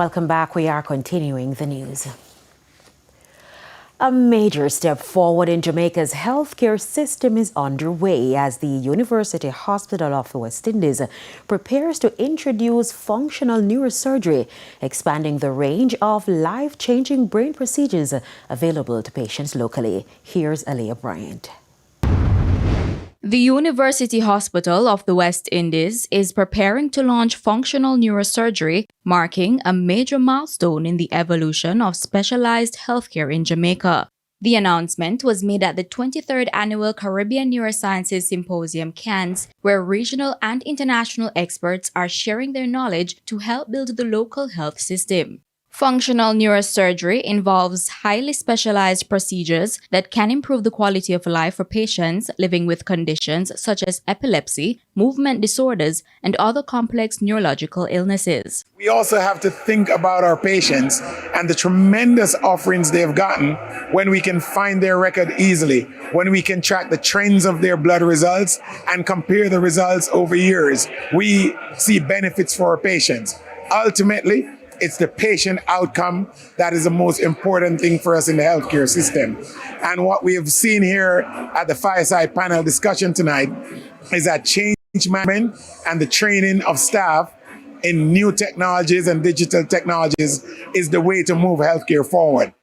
Welcome back. We are continuing the news. A major step forward in Jamaica's healthcare system is underway as the University Hospital of the West Indies prepares to introduce functional neurosurgery, expanding the range of life-changing brain procedures available to patients locally. Here's Aliyah Bryant. The University Hospital of the West Indies is preparing to launch functional neurosurgery, marking a major milestone in the evolution of specialized healthcare in Jamaica. The announcement was made at the 23rd Annual Caribbean Neurosciences Symposium CANS, where regional and international experts are sharing their knowledge to help build the local health system. Functional neurosurgery involves highly specialized procedures that can improve the quality of life for patients living with conditions such as epilepsy, movement disorders, and other complex neurological illnesses. We also have to think about our patients and the tremendous offerings they've gotten when we can find their record easily, when we can track the trends of their blood results and compare the results over years. We see benefits for our patients. Ultimately, it's the patient outcome that is the most important thing for us in the healthcare system. And what we have seen here at the fireside panel discussion tonight is that change management and the training of staff in new technologies and digital technologies is the way to move healthcare forward.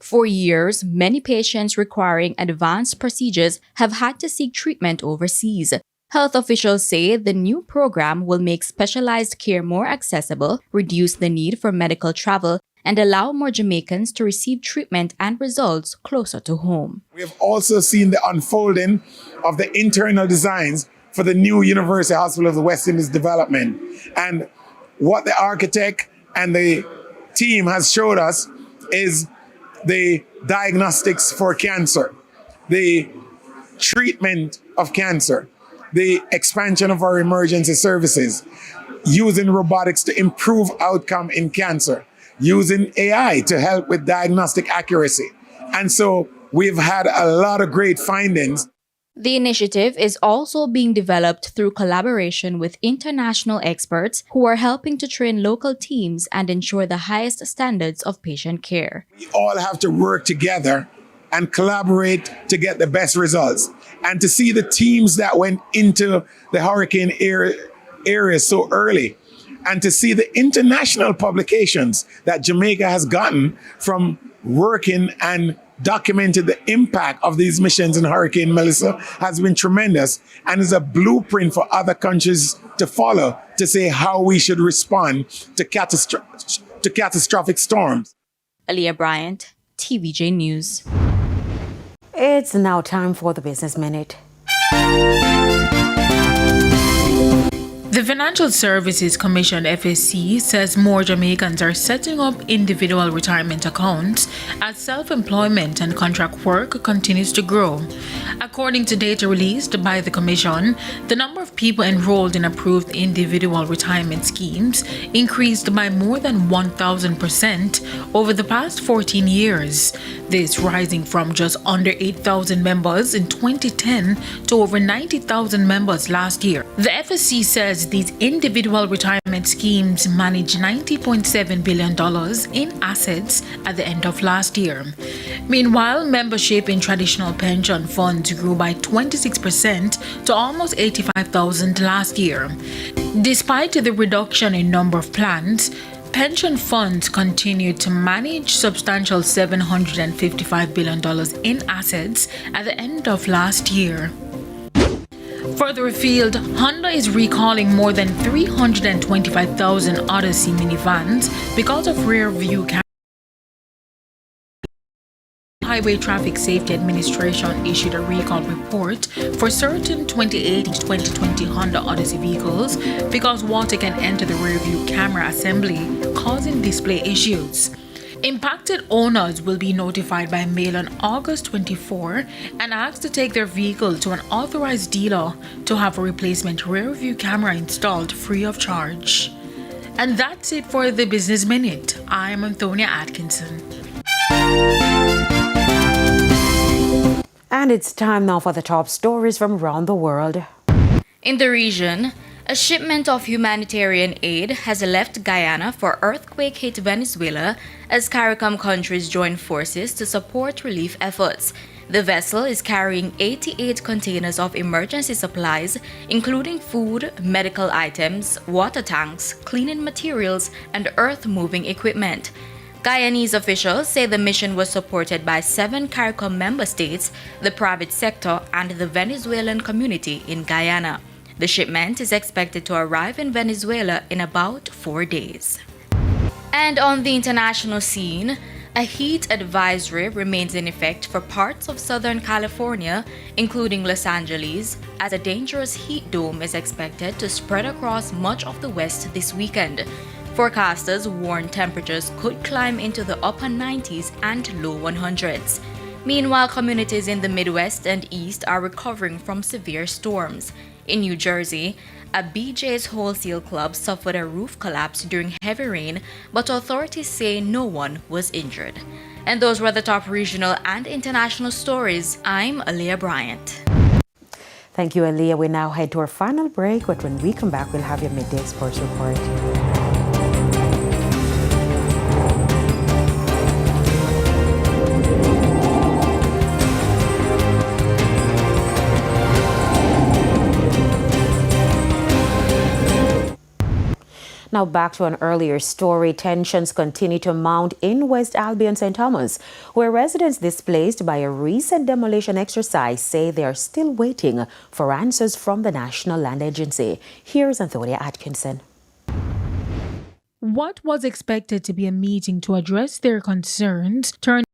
For years, many patients requiring advanced procedures have had to seek treatment overseas. Health officials say the new program will make specialized care more accessible, reduce the need for medical travel, and allow more Jamaicans to receive treatment and results closer to home. We have also seen the unfolding of the internal designs for the new University Hospital of the West Indies development. And what the architect and the team has showed us is the diagnostics for cancer, the treatment of cancer, the expansion of our emergency services, using robotics to improve outcome in cancer, using AI to help with diagnostic accuracy. And so we've had a lot of great findings. The initiative is also being developed through collaboration with international experts who are helping to train local teams and ensure the highest standards of patient care. We all have to work together and collaborate to get the best results. And to see the teams that went into the hurricane area so early, and to see the international publications that Jamaica has gotten from working and documented the impact of these missions in Hurricane Melissa has been tremendous and is a blueprint for other countries to follow to say how we should respond to catastrophic storms. Aliyah Bryant, TVJ News. It's now time for the Business Minute. The Financial Services Commission (FSC) says more Jamaicans are setting up individual retirement accounts as self-employment and contract work continues to grow. According to data released by the Commission, the number of people enrolled in approved individual retirement schemes increased by more than 1,000% over the past 14 years. This rising from just under 8,000 members in 2010 to over 90,000 members last year. The FSC says these individual retirement schemes manage $90.7 billion in assets at the end of last year. Meanwhile, membership in traditional pension funds grew by 26% to almost 85,000 last year. Despite the reduction in number of plans, pension funds continued to manage substantial $755 billion in assets at the end of last year. Further afield, Honda is recalling more than 325,000 Odyssey minivans because of rear view cameras. Highway Traffic Safety Administration issued a recall report for certain 2018-2020 Honda Odyssey vehicles because water can enter the rear view camera assembly, causing display issues. Impacted owners will be notified by mail on August 24 and asked to take their vehicle to an authorized dealer to have a replacement rear view camera installed free of charge. And that's it for the Business Minute. I'm Antonia Atkinson. And it's time now for the top stories from around the world. In the region, A shipment of humanitarian aid has left Guyana for earthquake-hit Venezuela as CARICOM countries join forces to support relief efforts. The vessel is carrying 88 containers of emergency supplies, including food, medical items, water tanks, cleaning materials, and earth-moving equipment. Guyanese officials say the mission was supported by 7 CARICOM member states, the private sector, and the Venezuelan community in Guyana. The shipment is expected to arrive in Venezuela in about 4 days. And on the international scene, a heat advisory remains in effect for parts of Southern California, including Los Angeles, as a dangerous heat dome is expected to spread across much of the West this weekend. Forecasters warn temperatures could climb into the upper 90s and low 100s. Meanwhile, communities in the Midwest and East are recovering from severe storms. In New Jersey, a BJ's wholesale club suffered a roof collapse during heavy rain, but authorities say no one was injured. And those were the top regional and international stories. I'm Aaliyah Bryant. Thank you, Aaliyah. We now head to our final break, but when we come back, we'll have your Midday Sports Report. Now back to an earlier story. Tensions continue to mount in West Albion, St. Thomas, where residents displaced by a recent demolition exercise say they are still waiting for answers from the National Land Agency. Here's Antonia Atkinson. What was expected to be a meeting to address their concerns turned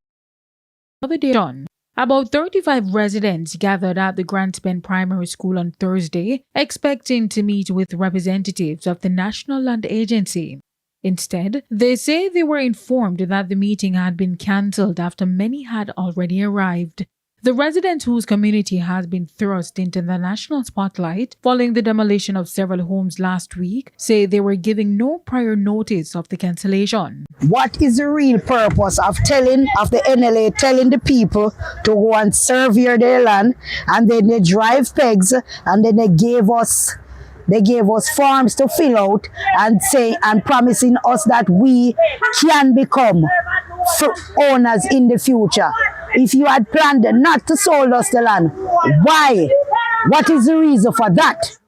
another day on. About 35 residents gathered at the Grants Bend Primary School on Thursday, expecting to meet with representatives of the National Land Agency. Instead, they say they were informed that the meeting had been cancelled after many had already arrived. The residents whose community has been thrust into the national spotlight following the demolition of several homes last week say they were giving no prior notice of the cancellation. What is the real purpose of the NLA telling the people to go and survey their land, and then they drive pegs, and then they gave us forms to fill out and promising us that we can become owners in the future. If you had planned not to sold us the land, why? What is the reason for that?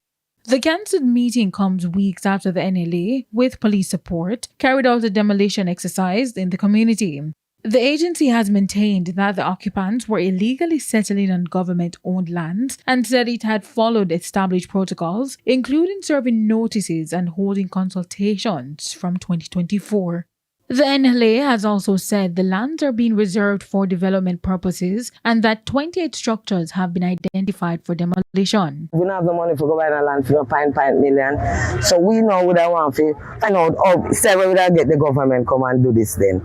The cancelled meeting comes weeks after the NLA, with police support, carried out a demolition exercise in the community. The agency has maintained that the occupants were illegally settling on government-owned lands and said it had followed established protocols, including serving notices and holding consultations from 2024. The NLA has also said the lands are being reserved for development purposes and that 28 structures have been identified for demolition. We don't have the money for go buy the land for $0.5 million. So we know we don't want to find out where we don't get the government come and do this then.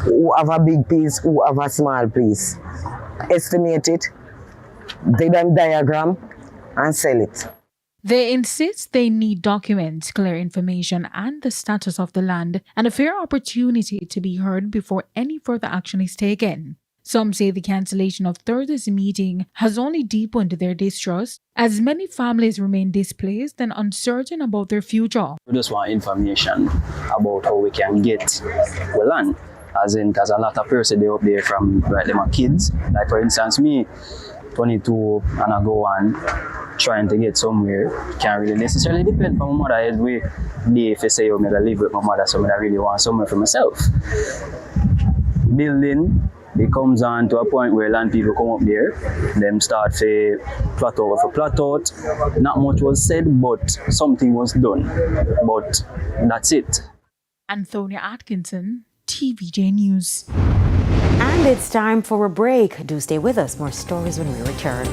Who have a big piece, who have a small piece. Estimate it, do them diagram and sell it. They insist they need documents, clear information, and the status of the land, and a fair opportunity to be heard before any further action is taken. Some say the cancellation of Thursday's meeting has only deepened their distrust, as many families remain displaced and uncertain about their future. We just want information about how we can get the land. As in, there's a lot of person they up there from like them are kids. Like for instance, me, 22, and I go on trying to get somewhere. Can't really necessarily depend on my mother. Every day if I say I'm gonna live with my mother, so I really want somewhere for myself. Building, it comes on to a point where land people come up there, them start to plot out. Not much was said, but something was done. But that's it. Antonia Atkinson, TVJ News. And it's time for a break. Do stay with us. More stories when we return.